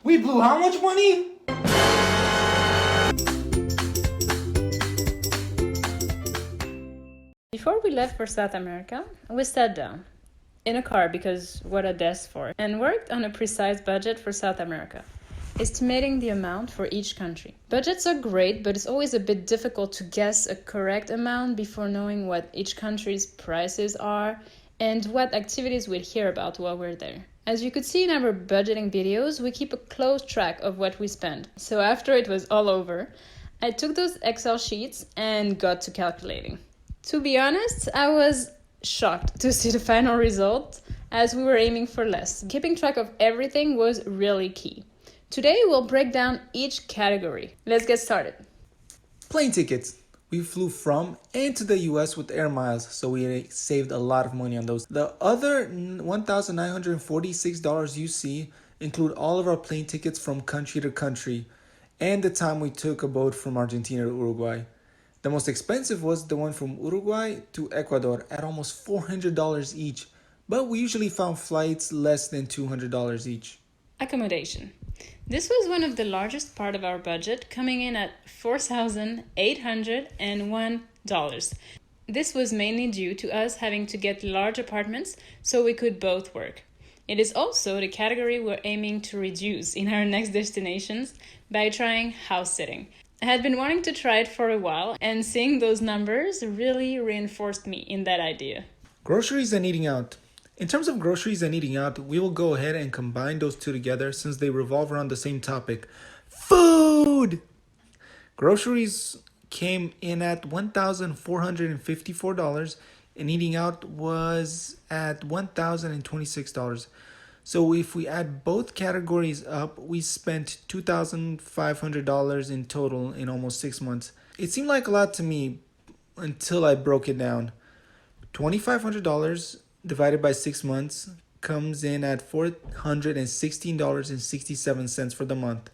We blew how much money? Before we left for South America, we sat down in a car because what a desk for, and worked on a precise budget for South America, estimating the amount for each country. Budgets are great, but it's always a bit difficult to guess a correct amount before knowing what each country's prices are and what activities we'd hear about while we're there. As you could see in our budgeting videos, we keep a close track of what we spend. So after it was all over, I took those Excel sheets and got to calculating. To be honest, I was shocked to see the final result, as we were aiming for less. Keeping track of everything was really key. Today we'll break down each category. Let's get started. Plane tickets. We flew from and to the US with air miles, so we saved a lot of money on those. The other $1,946 you see include all of our plane tickets from country to country and the time we took a boat from Argentina to Uruguay. The most expensive was the one from Uruguay to Ecuador at almost $400 each, but we usually found flights less than $200 each. Accommodation. This was one of the largest part of our budget, coming in at $4,801. This was mainly due to us having to get large apartments so we could both work. It is also the category we're aiming to reduce in our next destinations by trying house sitting. I had been wanting to try it for a while, and seeing those numbers really reinforced me in that idea. Groceries and eating out. In terms of groceries and eating out, we will go ahead and combine those two together since they revolve around the same topic. Food! Groceries came in at $1,454 and eating out was at $1,026. So if we add both categories up, we spent $2,500 in total in almost 6 months. It seemed like a lot to me until I broke it down. $2,500 divided by 6 months comes in at $416.67 for the month.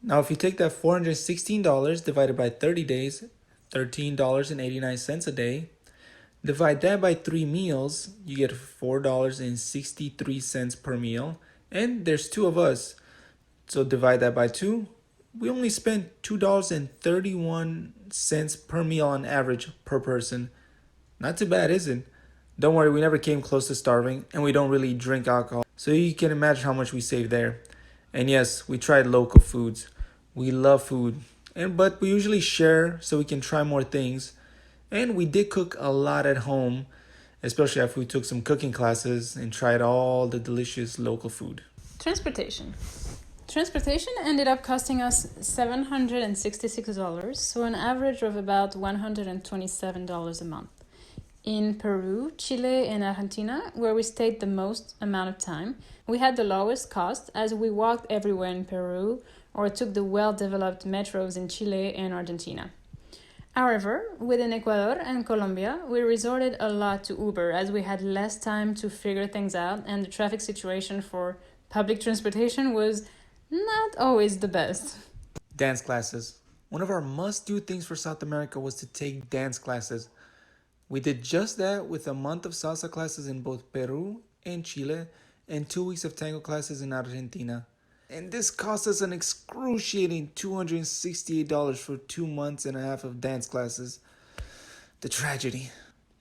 Now if you take that $416 divided by 30 days, $13.89 a day, divide that by 3 meals, you get $4.63 per meal, and there's 2 of us. So divide that by 2, we only spent $2.31 per meal on average per person. Not too bad, is it? Don't worry, we never came close to starving, and we don't really drink alcohol, so you can imagine how much we saved there. And yes, we tried local foods. We love food, but we usually share so we can try more things. And we did cook a lot at home, especially after we took some cooking classes and tried all the delicious local food. Transportation. Transportation ended up costing us $766, so an average of about $127 a month. In Peru, Chile, and Argentina, where we stayed the most amount of time, we had the lowest cost as we walked everywhere in Peru or took the well-developed metros in Chile and Argentina. However, within Ecuador and Colombia, we resorted a lot to Uber as we had less time to figure things out and the traffic situation for public transportation was not always the best. Dance classes. One of our must-do things for South America was to take dance classes. We did just that with a month of salsa classes in both Peru and Chile and 2 weeks of tango classes in Argentina. And this cost us an excruciating $268 for 2 months and a half of dance classes. The tragedy.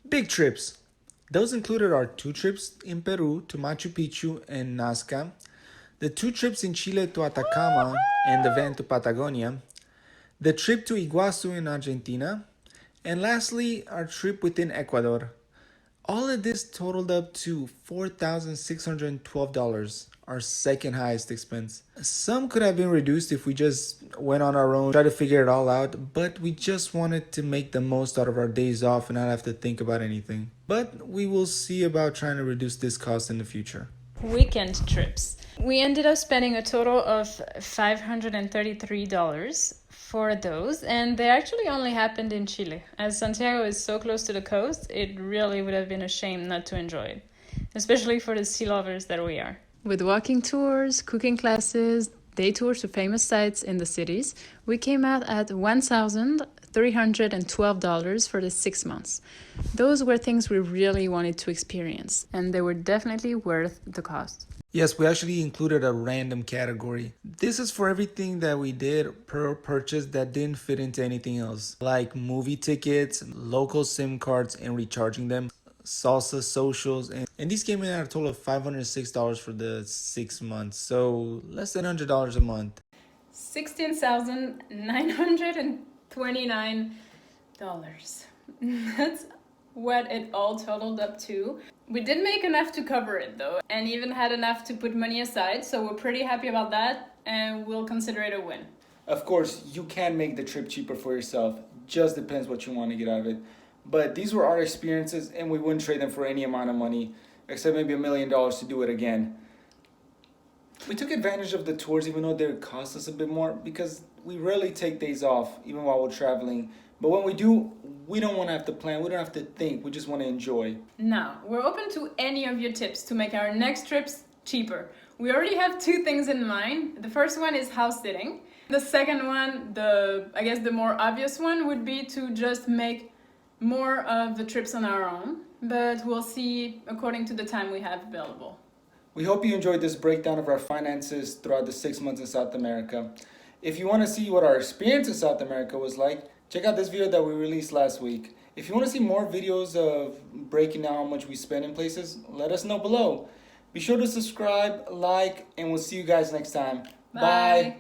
Big trips. Those included our 2 trips in Peru to Machu Picchu and Nazca, the 2 trips in Chile to Atacama and the van to Patagonia, the trip to Iguazu in Argentina, and lastly, our trip within Ecuador. All of this totaled up to $4,612, our second highest expense. Some could have been reduced if we just went on our own, tried to figure it all out, but we just wanted to make the most out of our days off and not have to think about anything. But we will see about trying to reduce this cost in the future. Weekend trips. We ended up spending a total of $533 for those, and they actually only happened in Chile. As Santiago is so close to the coast, it really would have been a shame not to enjoy it, especially for the sea lovers that we are. With walking tours, cooking classes, day tours to famous sites in the cities, we came out at $1,312 for the 6 months. Those were things we really wanted to experience, and they were definitely worth the cost. Yes, we actually included a random category. This is for everything that we did per purchase that didn't fit into anything else, like movie tickets, local SIM cards and recharging them, salsa socials, and these came in at a total of $506 for the 6 months, so less than $100 a month. $16,929. That's what it all totaled up to. We did make enough to cover it though, and even had enough to put money aside, so we're pretty happy about that, and we'll consider it a win. Of course, you can make the trip cheaper for yourself. Just depends what you want to get out of it. But these were our experiences, and we wouldn't trade them for any amount of money, except maybe $1 million to do it again. We took advantage of the tours, even though they cost us a bit more, because we rarely take days off, even while we're traveling. But when we do, we don't want to have to plan. We don't have to think. We just want to enjoy. Now, we're open to any of your tips to make our next trips cheaper. We already have two things in mind. The first one is house sitting. The second one, I guess the more obvious one, would be to just make more of the trips on our own. But we'll see according to the time we have available. We hope you enjoyed this breakdown of our finances throughout the 6 months in South America. If you want to see what our experience in South America was like, check out this video that we released last week. If you want to see more videos of breaking down how much we spend in places, let us know below. Be sure to subscribe, like, and we'll see you guys next time. Bye.